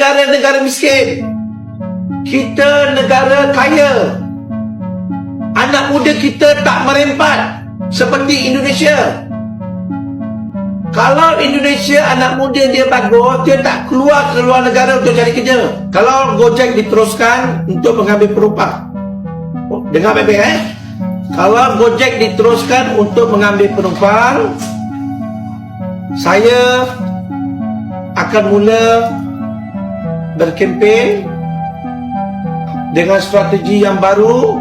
negara miskin. Kita negara kaya. Anak muda kita tak merempat seperti Indonesia. Kalau Indonesia anak muda dia bagus, dia tak keluar negara untuk cari kerja. Kalau Gojek diteruskan untuk mengambil penumpang, dengar baik-baik kalau Gojek diteruskan untuk mengambil penumpang, saya akan mula berkempen dengan strategi yang baru.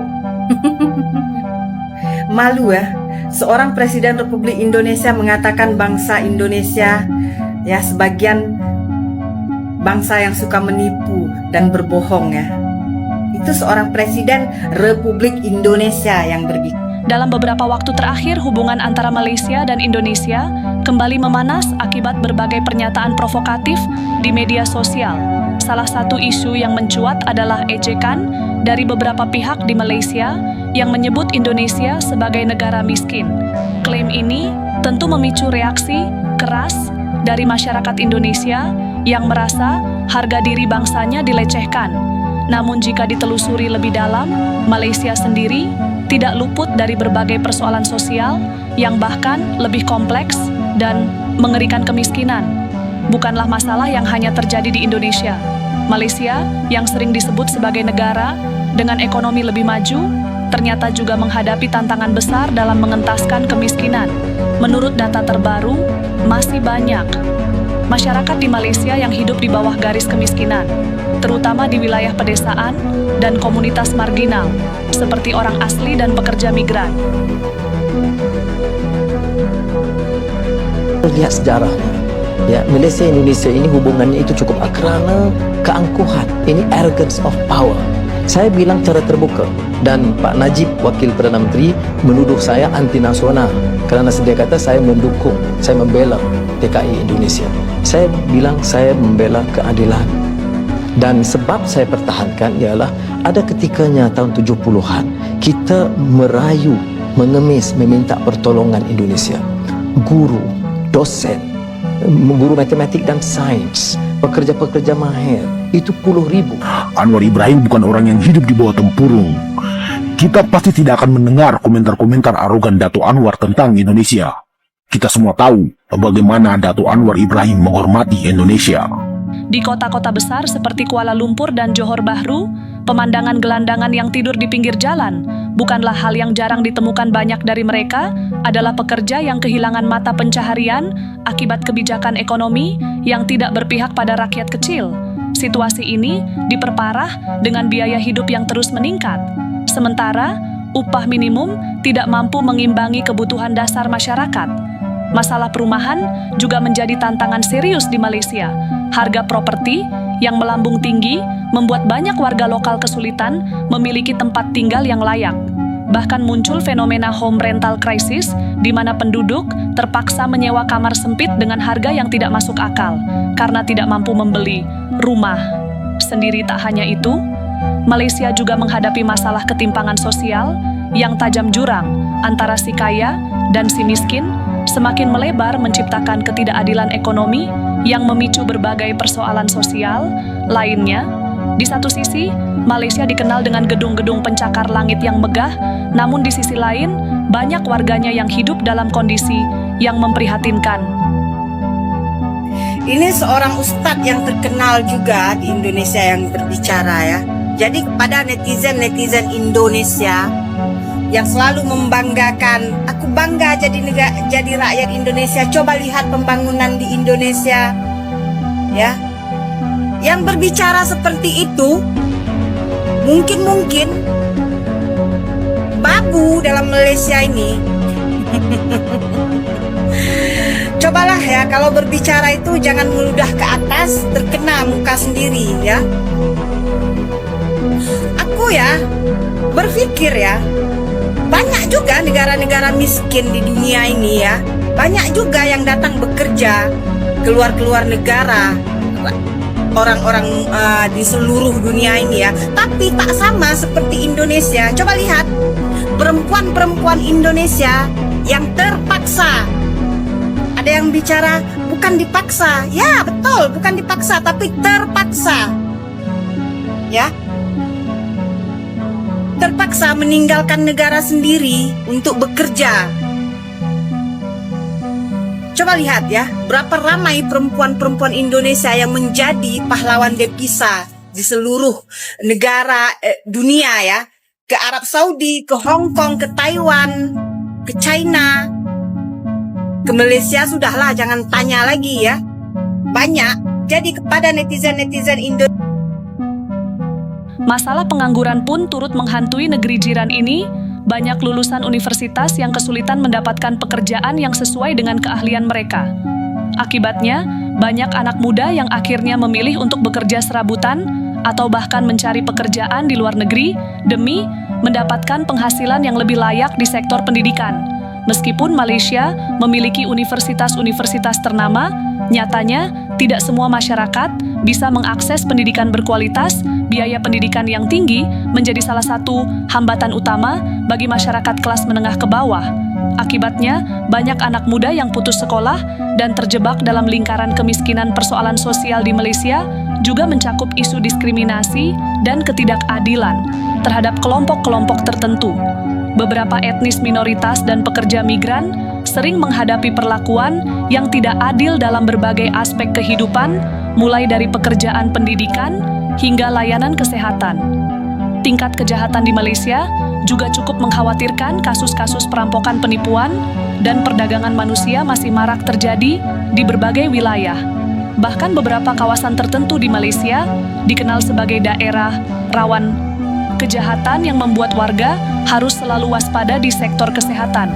Malu ya, seorang Presiden Republik Indonesia mengatakan bangsa Indonesia ya sebagian bangsa yang suka menipu dan berbohong ya. Itu seorang Presiden Republik Indonesia yang berbicara. Dalam beberapa waktu terakhir, hubungan antara Malaysia dan Indonesia kembali memanas akibat berbagai pernyataan provokatif di media sosial. Salah satu isu yang mencuat adalah ejekan dari beberapa pihak di Malaysia yang menyebut Indonesia sebagai negara miskin. Klaim ini tentu memicu reaksi keras dari masyarakat Indonesia yang merasa harga diri bangsanya dilecehkan. Namun jika ditelusuri lebih dalam, Malaysia sendiri tidak luput dari berbagai persoalan sosial yang bahkan lebih kompleks dan mengerikan. Kemiskinan bukanlah masalah yang hanya terjadi di Indonesia. Malaysia yang sering disebut sebagai negara dengan ekonomi lebih maju, ternyata juga menghadapi tantangan besar dalam mengentaskan kemiskinan. Menurut data terbaru, masih banyak masyarakat di Malaysia yang hidup di bawah garis kemiskinan, terutama di wilayah pedesaan dan komunitas marginal, seperti orang asli dan pekerja migran. Lihat sejarahnya, ya, Malaysia Indonesia ini hubungannya itu cukup kerana keangkuhan. Ini arrogance of power. Saya bilang cara terbuka, dan Pak Najib, Wakil Perdana Menteri, menuduh saya anti nasional kerana dia kata saya mendukung, saya membela TKI Indonesia. Saya bilang saya membela keadilan. Dan sebab saya pertahankan ialah ada ketikanya tahun 70-an kita merayu, mengemis, meminta pertolongan Indonesia. Guru, dosen, guru matematik dan sains, pekerja-pekerja mahir, itu puluh ribu. Anwar Ibrahim bukan orang yang hidup di bawah tempurung. Kita pasti tidak akan mendengar komentar-komentar arogan Dato' Anwar tentang Indonesia. Kita semua tahu bagaimana Dato' Anwar Ibrahim menghormati Indonesia. Di kota-kota besar seperti Kuala Lumpur dan Johor Bahru, pemandangan gelandangan yang tidur di pinggir jalan bukanlah hal yang jarang ditemukan. Banyak dari mereka adalah pekerja yang kehilangan mata pencaharian akibat kebijakan ekonomi yang tidak berpihak pada rakyat kecil. Situasi ini diperparah dengan biaya hidup yang terus meningkat. Sementara, upah minimum tidak mampu mengimbangi kebutuhan dasar masyarakat. Masalah perumahan juga menjadi tantangan serius di Malaysia. Harga properti yang melambung tinggi membuat banyak warga lokal kesulitan memiliki tempat tinggal yang layak. Bahkan muncul fenomena home rental crisis, di mana penduduk terpaksa menyewa kamar sempit dengan harga yang tidak masuk akal karena tidak mampu membeli rumah sendiri. Tak hanya itu, Malaysia juga menghadapi masalah ketimpangan sosial yang tajam. Jurang antara si kaya dan si miskin semakin melebar, menciptakan ketidakadilan ekonomi yang memicu berbagai persoalan sosial lainnya. Di satu sisi, Malaysia dikenal dengan gedung-gedung pencakar langit yang megah, namun di sisi lain, banyak warganya yang hidup dalam kondisi yang memprihatinkan. Ini seorang ustadz yang terkenal juga di Indonesia yang berbicara ya. Jadi kepada netizen Indonesia yang selalu membanggakan, aku bangga jadi rakyat Indonesia. Coba lihat pembangunan di Indonesia, ya. Yang berbicara seperti itu mungkin babu dalam Malaysia ini. Cobalah ya, kalau berbicara itu jangan meludah ke atas, terkena muka sendiri ya. Aku ya berpikir ya, banyak juga negara-negara miskin di dunia ini ya. Banyak juga yang datang bekerja keluar negara, orang-orang di seluruh dunia ini ya. Tapi tak sama seperti Indonesia. Coba lihat perempuan-perempuan Indonesia yang terpaksa. Ada yang bicara bukan dipaksa. Ya, betul, bukan dipaksa, tapi terpaksa. Ya. Terpaksa meninggalkan negara sendiri untuk bekerja. Coba lihat ya, berapa ramai perempuan-perempuan Indonesia yang menjadi pahlawan devisa di seluruh negara dunia ya. Ke Arab Saudi, ke Hong Kong, ke Taiwan, ke China, ke Malaysia sudahlah, jangan tanya lagi ya. Banyak. Jadi kepada netizen-netizen Indonesia, Masalah pengangguran pun turut menghantui negeri jiran ini. Banyak lulusan universitas yang kesulitan mendapatkan pekerjaan yang sesuai dengan keahlian mereka. Akibatnya, banyak anak muda yang akhirnya memilih untuk bekerja serabutan atau bahkan mencari pekerjaan di luar negeri demi mendapatkan penghasilan yang lebih layak di sektor pendidikan. Meskipun Malaysia memiliki universitas-universitas ternama, nyatanya tidak semua masyarakat bisa mengakses pendidikan berkualitas. Biaya pendidikan yang tinggi menjadi salah satu hambatan utama bagi masyarakat kelas menengah ke bawah. Akibatnya, banyak anak muda yang putus sekolah dan terjebak dalam lingkaran kemiskinan. Persoalan sosial di Malaysia juga mencakup isu diskriminasi dan ketidakadilan terhadap kelompok-kelompok tertentu. Beberapa etnis minoritas dan pekerja migran sering menghadapi perlakuan yang tidak adil dalam berbagai aspek kehidupan, mulai dari pekerjaan pendidikan hingga layanan kesehatan. Tingkat kejahatan di Malaysia juga cukup mengkhawatirkan. Kasus-kasus perampokan, penipuan, dan perdagangan manusia masih marak terjadi di berbagai wilayah. Bahkan beberapa kawasan tertentu di Malaysia dikenal sebagai daerah rawan kejahatan yang membuat warga harus selalu waspada di sektor kesehatan.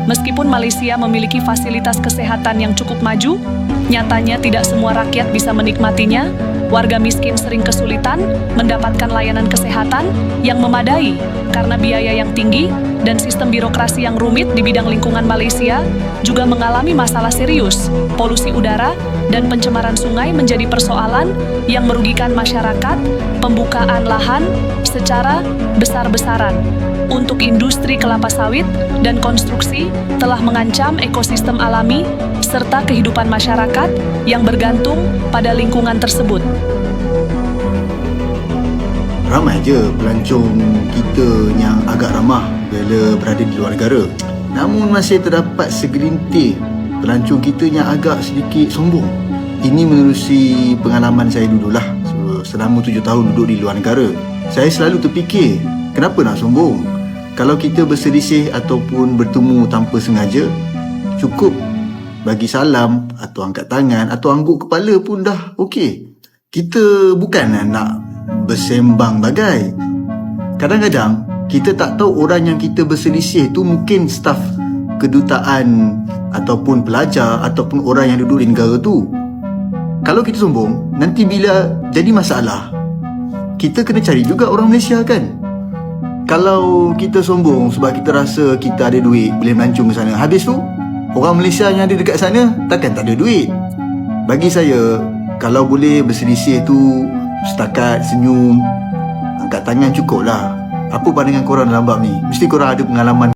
Meskipun Malaysia memiliki fasilitas kesehatan yang cukup maju, nyatanya tidak semua rakyat bisa menikmatinya. Warga miskin sering kesulitan mendapatkan layanan kesehatan yang memadai karena biaya yang tinggi, dan sistem birokrasi yang rumit di bidang lingkungan. Malaysia juga mengalami masalah serius. Polusi udara dan pencemaran sungai menjadi persoalan yang merugikan masyarakat. Pembukaan lahan secara besar-besaran untuk industri kelapa sawit dan konstruksi telah mengancam ekosistem alami serta kehidupan masyarakat yang bergantung pada lingkungan tersebut. Ramai je pelancong kita yang agak ramah bila berada di luar negara. Namun masih terdapat segelintir pelancong kita yang agak sedikit sombong. Ini menerusi pengalaman saya dululah. Selama 7 tahun duduk di luar negara, saya selalu terfikir, kenapa nak sombong? Kalau kita berselisih ataupun bertemu tanpa sengaja, cukup bagi salam atau angkat tangan atau angguk kepala pun dah okey. Kita bukan nak bersembang bagai. Kadang-kadang kita tak tahu orang yang kita berselisih tu mungkin staf kedutaan ataupun pelajar ataupun orang yang duduk di negara tu. Kalau kita sombong, nanti bila jadi masalah, kita kena cari juga orang Malaysia kan. Kalau kita sombong sebab kita rasa kita ada duit boleh melancong ke sana, habis tu orang Malaysia yang ada dekat sana takkan tak ada duit. Bagi saya, kalau boleh berselisih tu setakat senyum, angkat tangan cukup lah. Apa pandangan korang dalam bab ni? Mesti korang ada pengalaman